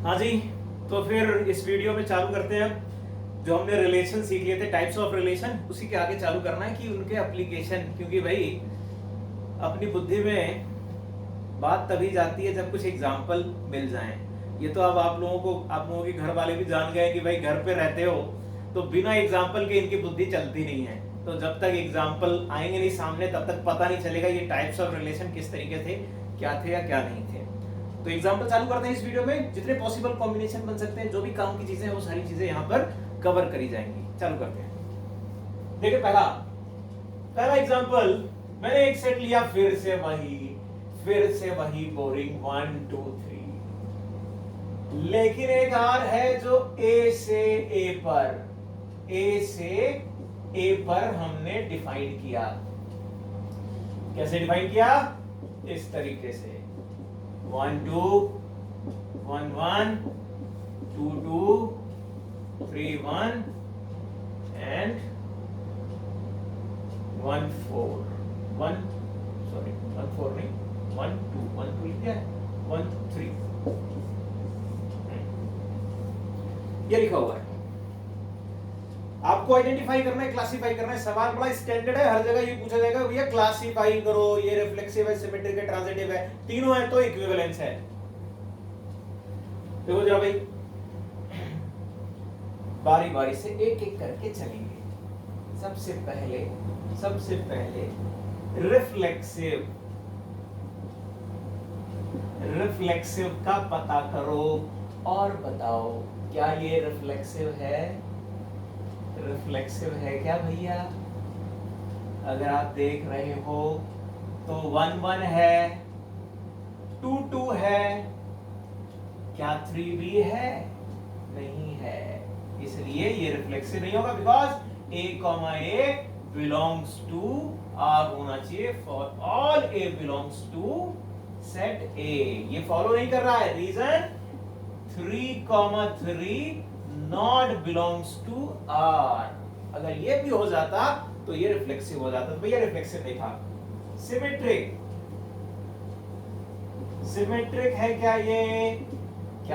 हाँ जी, तो फिर इस वीडियो में चालू करते हैं। जो हमने रिलेशन सीख लिए थे, टाइप्स ऑफ रिलेशन, उसी के आगे चालू करना है कि उनके एप्लीकेशन। क्योंकि भाई अपनी बुद्धि में बात तभी जाती है जब कुछ एग्जाम्पल मिल जाएं। ये तो अब आप लोगों के घर वाले भी जान गए कि भाई घर पे रहते हो तो बिना एग्जाम्पल के इनकी बुद्धि चलती नहीं है। तो जब तक एग्जाम्पल आएंगे नहीं सामने तब तक पता नहीं चलेगा ये टाइप्स ऑफ रिलेशन किस तरीके थे, क्या थे या क्या नहीं थे। तो एग्जाम्पल चालू करते हैं इस वीडियो में। जितने पॉसिबल कॉम्बिनेशन बन सकते हैं, जो भी काम की चीजें हैं, वो सारी चीजें यहाँ पर कवर करी जाएंगी। चालू करते हैं। देखिए पहला एग्जाम्पल, मैंने एक सेट लिया, फिर से वही बोरिंग 1 2 3, लेकिन एक आर है जो ए से ए पर हमने डिफाइन किया। कैसे डिफाइन किया? इस तरीके से 1 2 1 1 2 2 3 1 and 1 4 1 सॉरी 1 4 नहीं 1 2 लिख दिया है 1 3 ये लिखा हुआ है। आपको आइडेंटिफाई करना है, क्लासिफाई करना है। सवाल बड़ा स्टैंडर्ड है, हर जगह ये पूछा जाएगा भैया क्लासिफाई करो, ये रिफ्लेक्सिव है, सिमेट्रिक है, ट्रांजिटिव है, तीनों है तो इक्विवेलेंस है। देखो जरा भाई, बारी बारी से एक एक करके चलेंगे। सबसे पहले रिफ्लेक्सिव का पता करो और बताओ क्या ये रिफ्लेक्सिव है क्या भैया? अगर आप देख रहे हो तो 1 1 है, 2 2 है, क्या 3 भी है? नहीं है, इसलिए ये रिफ्लेक्सिव नहीं होगा। Because A, belongs to R होना चाहिए for all A belongs to set A। ये फॉलो नहीं कर रहा है। Reason 3, not belongs to R। अगर ये भी हो जाता तो ये रिफ्लेक्सिव हो जाता। तो भैया रिफ्लेक्सिव नहीं था। सिमेट्रिक है क्या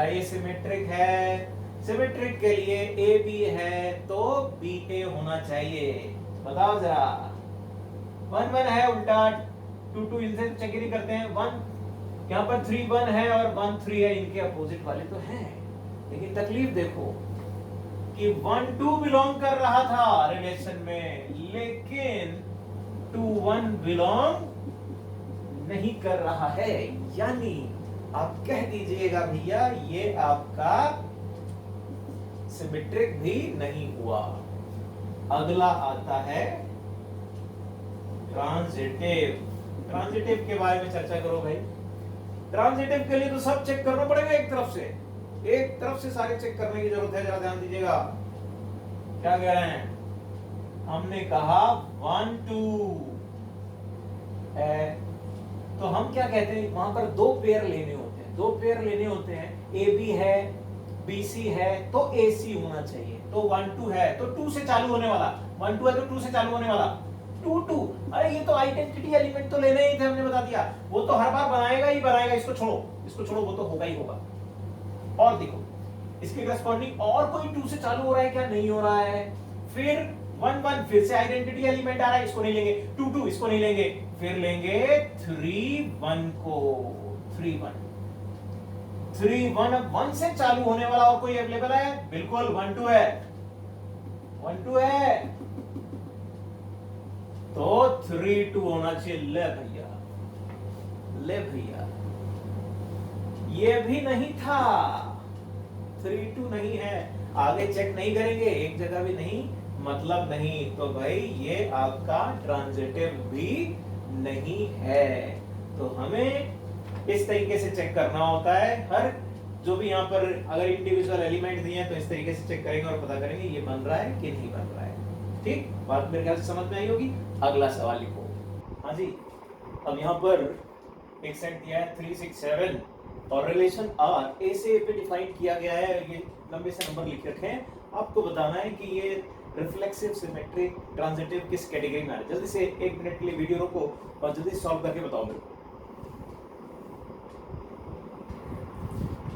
ये सिमेट्रिक है? सिमेट्रिक के लिए ए बी है तो बी ए होना चाहिए। बताओ जरा। 1 1 है, उल्टा 2 2 इनसे चेक नहीं करते हैं। 1 यहाँ पर 3 1 है और 1 3 है, इनके अपोजिट वाले तो हैं। लेकिन तकलीफ देखो कि 1 2 बिलोंग कर रहा था रिलेशन में, लेकिन 2 1 बिलोंग नहीं कर रहा है। यानी आप कह दीजिएगा भैया ये आपका सिमेट्रिक भी नहीं हुआ। अगला आता है ट्रांजिटिव के बारे में चर्चा करो भाई। ट्रांजिटिव के लिए तो सब चेक करना पड़ेगा एक तरफ से सारे चेक करने की जरूरत है। जरा ध्यान दीजिएगा क्या कह रहे हैं। हमने कहा 1 2 है तो हम क्या कहते हैं, वहां पर 2 पेयर लेने होते हैं। ए बी है, बी सी है तो ए सी होना चाहिए। तो 1 2 है तो 2 से चालू होने वाला, 1 2 है तो 2 से चालू होने वाला 2 2। अरे ये तो आइडेंटिटी एलिमेंट तो लेने ही थे, हमने बता दिया। वो तो हर बार बनाएगा ही बनाएगा। इसको छोड़ो, वो तो होगा ही होगा। और देखो इसके करस्पॉन्डिंग और कोई 2 से चालू हो रहा है क्या? नहीं हो रहा है। फिर 1 1 फिर से आइडेंटिटी एलिमेंट आ रहा है, इसको नहीं लेंगे। 2 2 इसको नहीं लेंगे। फिर लेंगे 3 1 को। 3 1 अब 1 से चालू होने वाला और कोई अवेलेबल है? बिल्कुल 1 2 है तो 3 2 होना चाहिए। ले भैया ये भी नहीं था, 3 2 नहीं है। आगे चेक नहीं करेंगे, एक जगह भी नहीं, मतलब नहीं। तो भाई ये आपका ट्रांजिटिव भी नहीं है। तो हमें इस तरीके से चेक करना होता है। हर जो भी यहाँ पर अगर इंडिविजुअल एलिमेंट दिए हैं तो इस तरीके से चेक करेंगे और पता करेंगे ये बन रहा है कि नहीं बन रहा है। ठीक, बात मेरे ख्याल से समझ में आई होगी। अगला सवाल लिखो। हाँ जी, अब यहाँ पर एक सेट दिया है 3 6 7 और रिलेशन आर ए से ए पे डिफाइन किया गया है। ये लंबे से नंबर लिख रखे हैं। आपको बताना है कि ये रिफ्लेक्सिव, सिमेट्रिक, ट्रांजिटिव किस कैटेगरी में आ रहा है। जल्दी से 1 मिनट के लिए वीडियो रोको और जल्दी सॉल्व करके बताओ मेरे को।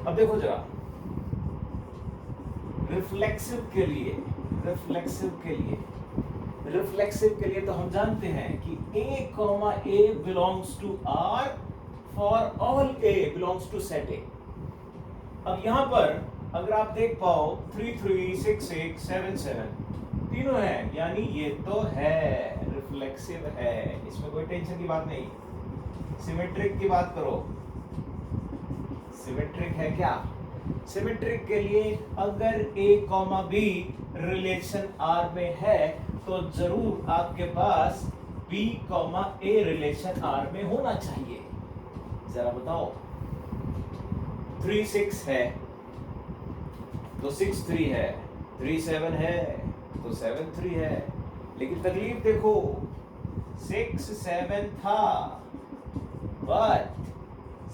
अब देखो जरा, रिफ्लेक्सिव के लिए तो हम जानते हैं कि a, a belongs to R for all a belongs to set A। अब यहां पर अगर आप देख पाओ 3 3 6 6 7 7 तीनों है, यानी ये तो है रिफ्लेक्सिव है, इसमें कोई टेंशन की बात नहीं। सिमेट्रिक की बात करो, सिमेट्रिक है क्या? सिमेट्रिक के लिए अगर a, b रिलेशन R में है तो जरूर आपके पास b, a रिलेशन R में होना चाहिए। जरा बताओ, 3 6 है तो 6 3 है, 3 7 है तो 7 3 है, लेकिन तकलीफ देखो 6 7 था बट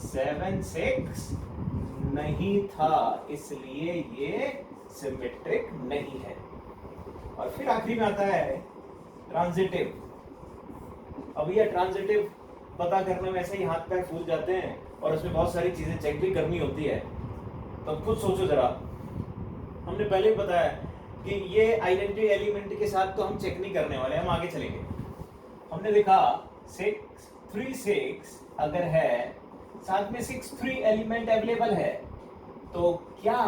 7 6 नहीं था, इसलिए ये सिमेट्रिक नहीं है। और फिर आखिरी में आता है ट्रांजिटिव। अब ये ट्रांजिटिव पता करने में ऐसे ही हाथ पैर फूल जाते हैं और उसमें बहुत सारी चीजें चेक भी करनी होती है। तो खुद सोचो जरा, हमने पहले ही बताया कि ये आइडेंटिटी एलिमेंट के साथ तो हम चेक नहीं करने वाले, हम आगे चलेंगे। हमने देखा 6 3 6 अगर है, साथ में 6 3 एलिमेंट अवेलेबल है, तो क्या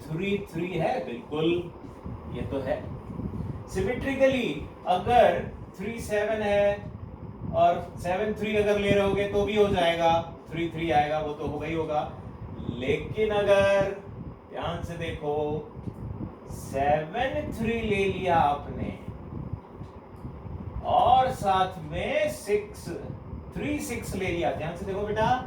3 3 है? बिल्कुल, ये तो है। सिमेट्रिकली अगर 3 7 है और 7 3 अगर ले रहोगे तो भी हो जाएगा, 3 3 आएगा, वो तो होगा ही होगा। लेकिन अगर ध्यान से देखो 7 3 ले लिया आपने और साथ में 6 3 6 ले लिया, ध्यान से देखो बेटा,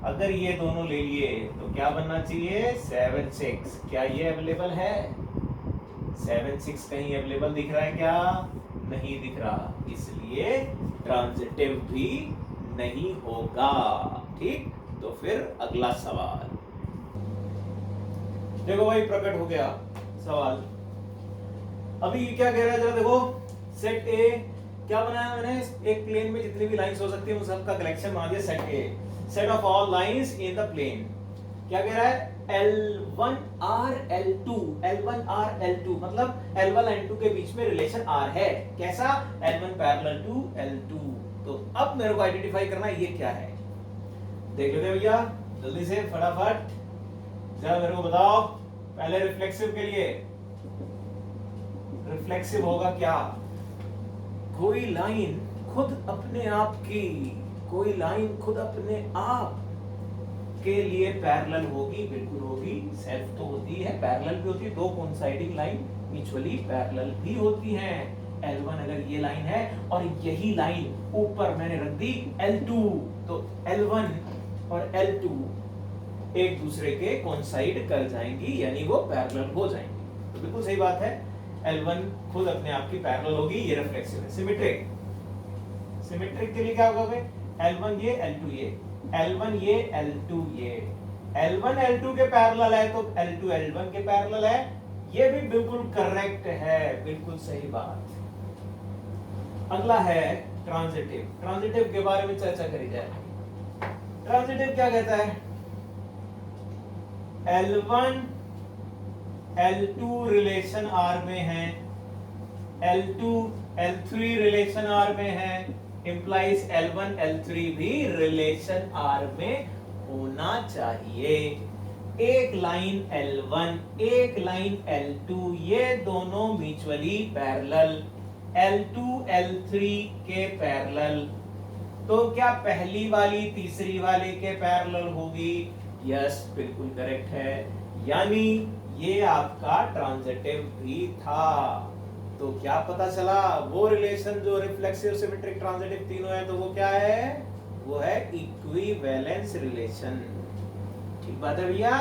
अगर ये दोनों ले लिए तो क्या बनना चाहिए? 7 6। क्या ये अवेलेबल है? 7 6 कहीं अवेलेबल दिख रहा है क्या? नहीं दिख रहा, इसलिए ट्रांजिटिव भी नहीं होगा। ठीक, तो फिर अगला सवाल देखो भाई, प्रकट हो गया सवाल। अभी क्या कह रहा है जरा देखो, सेट ए क्या बनाया मैंने? एक प्लेन में जितनी भी लाइंस हो सकती है उन सबका कलेक्शन बना दिया set A, set of all lines in the plane. क्या कह रहा है? L1R L2, L1R L2 मतलब L1 L2 के बीच में रिलेशन R है। कैसा? L1 parallel to L2। तो अब मेरे को आइडेंटिफाई करना है ये क्या है। देख लेते हैं भैया, जल्दी से फटाफट जरा मेरे को बताओ। पहले रिफ्लेक्सिव के लिए, रिफ्लेक्सिव होगा क्या? कोई लाइन खुद अपने आप की, कोई लाइन खुद अपने आप के लिए पैरेलल होगी, बिल्कुल होगी। सेल्फ तो होती है, पैरेलल भी होती है, दो कोइंसाइडिंग लाइन म्यूचुअली पैरेलल भी होती हैं। L1 अगर ये लाइन है और यही लाइन ऊपर मैंने रख दी L2, तो L1 और L2 एक दूसरे के कोइंसाइड कर जाएंगी, यानी वो पैरेलल हो जाएंगी। तो बिल्कुल सही बात है, L1 खुद अपने आप की पैरेलल होगी, ये रिफ्लेक्सिव है। सिमेट्रिक, सिमेट्रिक के लिए क्या होगा भाई? L1 ये, L2 ये, L1 ये, L2 ये। L1 L2 के पैरेलल है तो L2 L1 के पैरेलल है, ये भी बिल्कुल करेक्ट है, बिल्कुल सही बात। अगला है ट्रांजिटिव। ट्रांजिटिव के बारे में चर्चा करी जाए। ट्रांजिटिव क्या कहता है? L1 L2 रिलेशन R में है, L2 L3 रिलेशन R में है, इंप्लाइज L1 L3 भी रिलेशन R में होना चाहिए। एक लाइन L1 एक लाइन L2 ये दोनों म्यूचुअली पैरेलल, L2 L3 के पैरेलल, तो क्या पहली वाली तीसरी वाले के पैरेलल होगी? यस, बिल्कुल करेक्ट है, यानी ये आपका ट्रांजिटिव भी था। तो क्या पता चला? वो रिलेशन जो रिफ्लेक्सिव, सिमेट्रिक, ट्रांजिटिव तीनों है, तो वो क्या है? वो है इक्विवेलेंस रिलेशन। ठीक बात है भैया।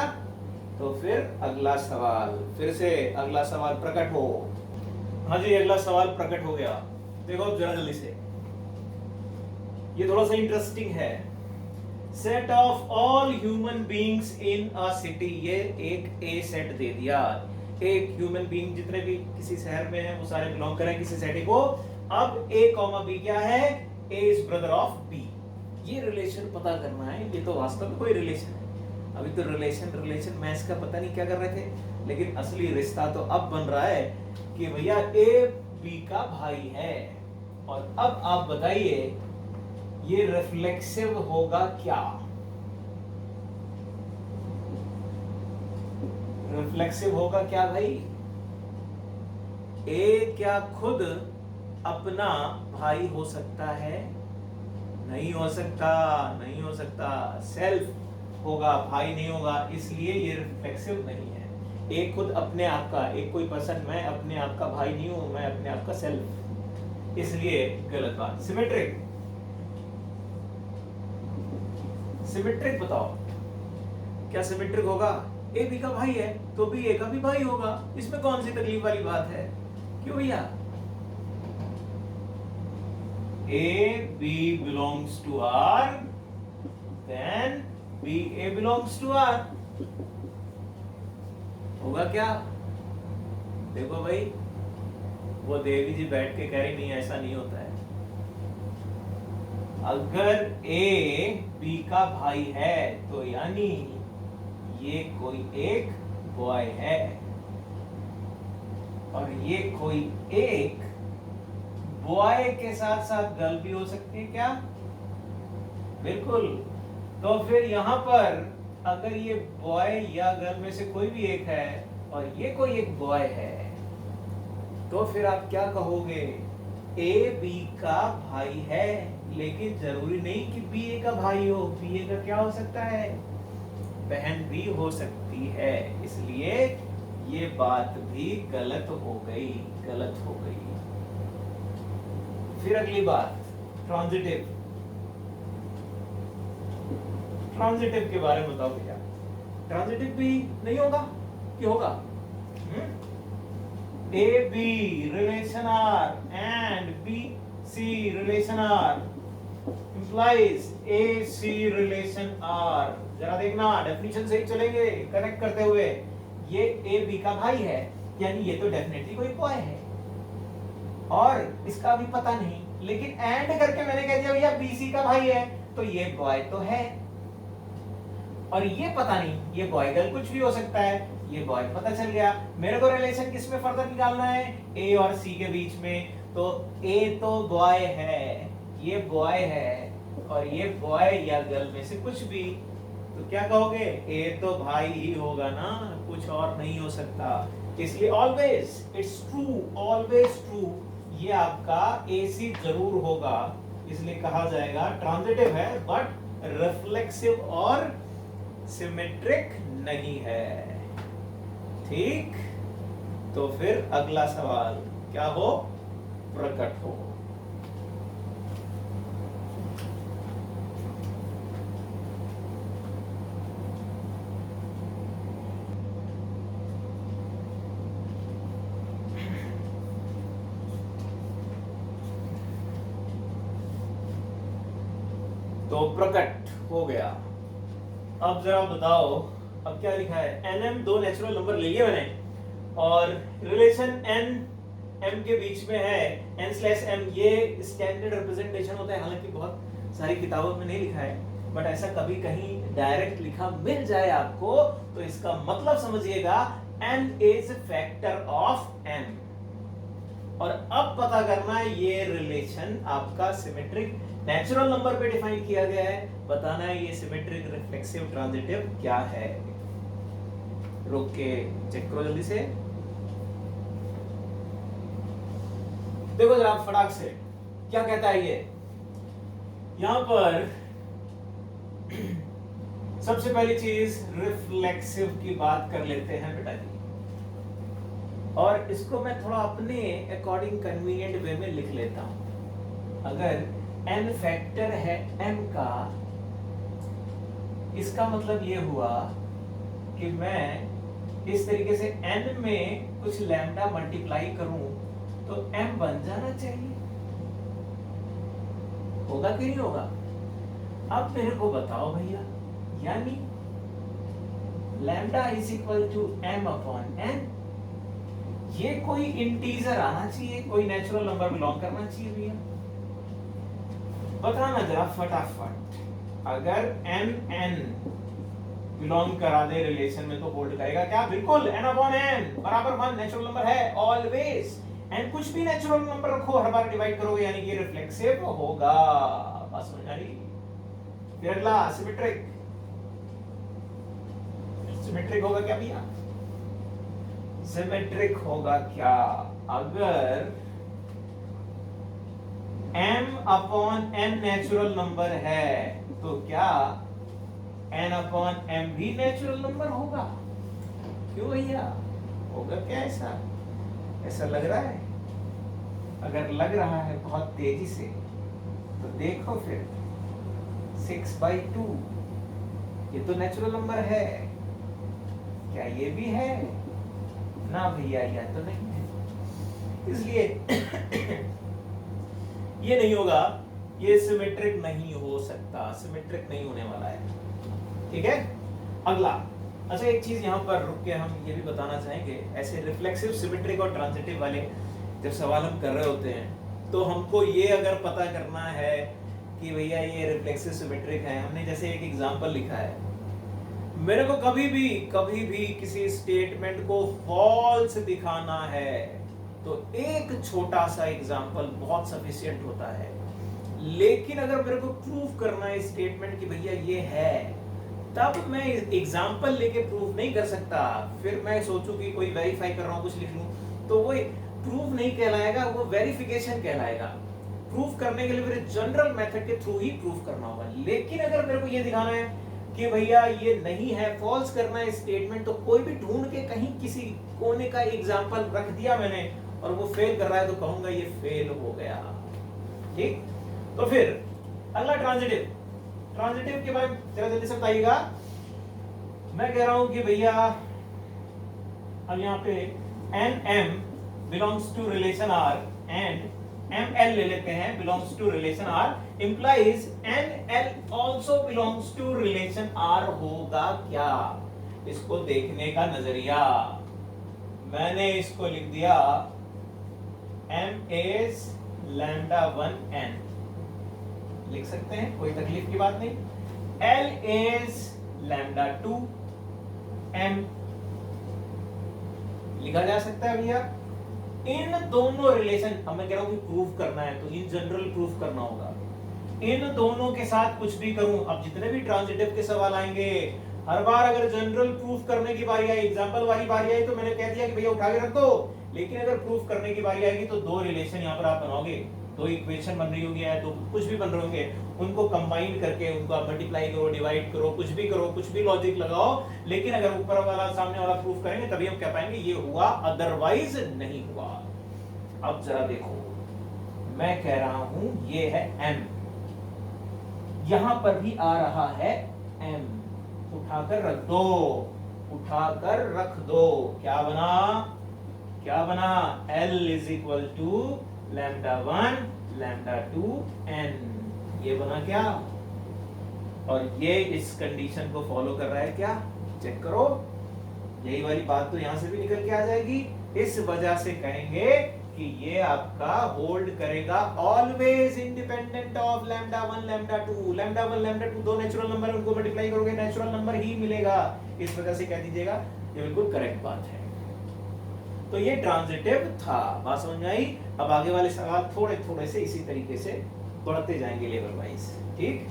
तो फिर अगला सवाल, फिर से अगला सवाल प्रकट हो। हाँ जी, अगला सवाल प्रकट हो गया। देखो जरा जल्दी से, ये थोड़ा सा इंटरेस्टिंग है। Set of all human beings in a city, ये एक ए सेट दे दिया। एक ह्यूमन बीइंग जितने भी किसी शहर में है वो सारे बिलोंग करें किसी सेट को। अब ए कॉमा बी क्या है? ए इज ब्रदर ऑफ बी। ये रिलेशन पता करना है, ये तो वास्तव में कोई रिलेशन है। अभी तो रिलेशन मैथ्स का पता नहीं क्या कर रहे थे, लेकिन असली रिश्ता तो अब बन रहा है कि भैया ए बी का भाई है। और अब आप बताइए ये रिफ्लेक्सिव होगा क्या? रिफ्लेक्सिव होगा क्या भाई? ए क्या खुद अपना भाई हो सकता है? नहीं हो सकता, नहीं हो सकता। सेल्फ होगा, भाई नहीं होगा, इसलिए ये रिफ्लेक्सिव नहीं है। एक खुद अपने आप का, एक कोई पर्सन, मैं अपने आप का भाई नहीं हूं, मैं अपने आप का सेल्फ, इसलिए गलत बात। सिमेट्रिक, सिमेट्रिक बताओ क्या सिमेट्रिक होगा? ए बी का भाई है तो बी ए का भी भाई होगा, इसमें कौन सी तकलीफ वाली बात है? क्यों भैया? A B belongs to R, then B A belongs to R, होगा क्या? देखो भाई, वो देवी जी बैठ के कह रही नहीं, ऐसा नहीं होता है। अगर ए बी का भाई है तो यानी ये कोई एक बॉय है, और ये कोई एक बॉय के साथ साथ गर्ल भी हो सकती है क्या? बिल्कुल। तो फिर यहां पर अगर ये बॉय या गर्ल में से कोई भी एक है और ये कोई एक बॉय है, तो फिर आप क्या कहोगे? ए बी का भाई है, लेकिन जरूरी नहीं कि बी ए का भाई हो। बी ए का क्या हो सकता है? बहन भी हो सकती है, इसलिए ये बात भी गलत हो गई, गलत हो गई। फिर अगली बात, ट्रांजिटिव। ट्रांजिटिव के बारे में बताओ भैया। ट्रांजिटिव भी नहीं होगा कि होगा? A B relation R and B C relation R implies AC relation R। जरा देखना, डेफिनेशन से ही चलेंगे कनेक्ट करते हुए। ये ए बी का भाई है, यानी ये तो डेफिनेटली कोई बॉय है, और इसका भी पता नहीं, लेकिन एंड करके मैंने कह दिया भैया बी सी का भाई है, तो ये बॉय तो है। और ये पता नहीं, ये बॉय गर्ल कुछ भी हो सकता है, ये बॉय पता चल गया। मेरे को रिलेशन किसमें फर्दर निकालना है? ए और सी के बीच में। तो ए तो बॉय है, ये बॉय है, और ये बॉय या गर्ल में से कुछ भी, तो क्या कहोगे? ए तो भाई ही होगा ना, कुछ और नहीं हो सकता। इसलिए always it's true, always true, ये आपका एसी जरूर होगा, इसलिए कहा जाएगा ट्रांजिटिव है बट रिफ्लेक्सिव और सिमेट्रिक नहीं है। ठीक, तो फिर अगला सवाल क्या हो? प्रकट हो। तो प्रकट हो गया। अब जरा बताओ, अब क्या लिखा है? NM, दो नेचुरल नंबर ले लिए मैंने, और रिलेशन N M के बीच में है, N/M। ये स्टैंडर्ड रिप्रेजेंटेशन होता है, हालांकि बहुत सारी किताबों में नहीं लिखा है, बट ऐसा कभी कहीं डायरेक्ट लिखा मिल जाए आपको, तो इसका मतलब समझिएगा N is factor of M। और अब पता करना है ये रिलेशन आपका सिमेट्रिक नेचुरल नंबर पे डिफाइन किया गया है, बताना है ये सिमेट्रिक, रिफ्लेक्सिव, ट्रांजिटिव क्या है। रोक के चेक करो जल्दी से, देखो जरा फटाक से क्या कहता है ये। यहां पर सबसे पहली चीज रिफ्लेक्सिव की बात कर लेते हैं बेटा जी, और इसको मैं थोड़ा अपने अकॉर्डिंग कन्वीनियंट वे में लिख लेता हूं। अगर n फैक्टर है m का, इसका मतलब ये हुआ कि मैं इस तरीके से n में कुछ लैम्डा मल्टीप्लाई करूं तो m बन जाना चाहिए, होगा कि नहीं होगा? अब मेरे को बताओ भैया, यानी lambda is equal to m upon n, ये कोई इंटीजर आना चाहिए, कोई नेचुरल नंबर बिलोंग करना चाहिए भैया। बताना जरा फटाफट, अगर mn बिलोंग करा दे रिलेशन में तो होल्ड करेगा क्या? बिल्कुल n अपॉन n बराबर 1 नेचुरल नंबर है ऑलवेज। एंड कुछ भी नेचुरल नंबर रखो हर बार डिवाइड करोगे यानी कि रिफ्लेक्सिव होगा। बस समझ आ रही? फिर अगला सिमेट्रिक। सिमेट्रिक होगा क्या भैया? सिमेट्रिक होगा क्या? अगर m upon n natural number है तो क्या n अपॉन m भी नेचुरल नंबर होगा? क्यों भैया? होगा क्या ऐसा? ऐसा लग रहा है? अगर लग रहा है बहुत तेजी से तो देखो फिर 6/2 ये तो नेचुरल नंबर है, क्या ये भी है? ना भैया यह तो नहीं है, इसलिए ये नहीं होगा, ये सिमेट्रिक नहीं हो सकता, सिमेट्रिक नहीं होने वाला है। ठीक है, अगला। अच्छा एक चीज यहाँ पर रुक के हम ये भी बताना चाहेंगे, ऐसे रिफ्लेक्सिव, सिमेट्रिक और ट्रांजिटिव वाले जब सवाल हम कर रहे होते हैं तो हमको ये अगर पता करना है कि भैया ये रिफ्लेक्सिव सिमेट्रिक है, हमने जैसे एक एग्जांपल लिखा है, मेरे को कभी भी किसी स्टेटमेंट को फॉल्स दिखाना है तो एक छोटा सा एग्जांपल बहुत सफिशिएंट होता है। लेकिन अगर मेरे को प्रूफ करना है स्टेटमेंट कि भैया ये है, तब मैं एग्जांपल लेके प्रूफ नहीं कर सकता। फिर मैं सोचूं कि कोई वेरीफाई कर रहा हूं, कुछ लिख लूं, तो वो प्रूफ नहीं कहलाएगा, वो वेरिफिकेशन कहलाएगा। प्रूफ करने के लिए मेरे जनरल मेथड के थ्रू ही प्रूफ करना होगा। लेकिन अगर मेरे को ये दिखाना है कि भैया ये नहीं है, फॉल्स करना है स्टेटमेंट, तो कोई भी ढूंढ के कहीं किसी कोने का एग्जांपल रख दिया मैंने और वो फेल कर रहा है तो कहूंगा ये फेल हो गया। ठीक, तो फिर अगला ट्रांजिटिव। ट्रांजिटिव के बारे में जरा जल्दी से बताइएगा। मैं कह रहा हूं कि भैया अब यहाँ पे N M belongs to relation R and M L ले लेते हैं belongs to relation R, implies N L also belongs to relation R होगा क्या? इसको देखने का नजरिया, मैंने इसको लिख दिया एम इज लैम्डा 1 एन, लिख सकते हैं, कोई तकलीफ की बात नहीं। L is lambda 2 m लिखा जा सकता है भैया। इन दोनों रिलेशन, अब मैं कह रहा हूं कि प्रूफ करना है तो इन जनरल प्रूफ करना होगा। इन दोनों के साथ कुछ भी करूं, अब जितने भी ट्रांजिटिव के सवाल आएंगे हर बार अगर जनरल प्रूफ करने की बारी आई, एग्जांपल वाली बारी आई, तो मैंने कह दिया कि भैया उठा के रख दो। लेकिन अगर प्रूफ करने की बारी आएगी तो दो रिलेशन यहां पर आप बनाओगे, दो इक्वेशन बन रही होगी या तो कुछ भी बन रहे होंगे, उनको कंबाइन करके उनको आप मल्टीप्लाई करो, डिवाइड करो, कुछ भी लॉजिक लगाओ। लेकिन अगर ऊपर वाला सामने वाला प्रूफ करेंगे तभी हम कह पाएंगे ये हुआ, अदरवाइज नहीं हुआ। अब जरा देखो, मैं कह रहा हूं ये है m, यहां पर भी आ रहा है m, उठाकर रख दो, उठाकर रख दो, क्या बना L is equal to lambda 1 lambda 2 n, ये बना क्या? और ये इस कंडीशन को फॉलो कर रहा है क्या? चेक करो, यही वाली बात तो यहां से भी निकल के आ जाएगी। इस वजह से कहेंगे कि ये आपका होल्ड करेगा always independent of lambda 1 lambda 2। Lambda 1 lambda 2 दो नेचुरल नंबर, उनको मल्टीप्लाई करोगे नेचुरल नंबर ही मिलेगा। इस वजह से कह दीजिएगा ये बिल्कुल करेक्ट बात है। तो ये ट्रांजिटिव था, बात समझ में आई। अब आगे वाले सवाल थोड़े थोड़े से इसी तरीके से बढ़ते जाएंगे लेवल वाइज। ठीक।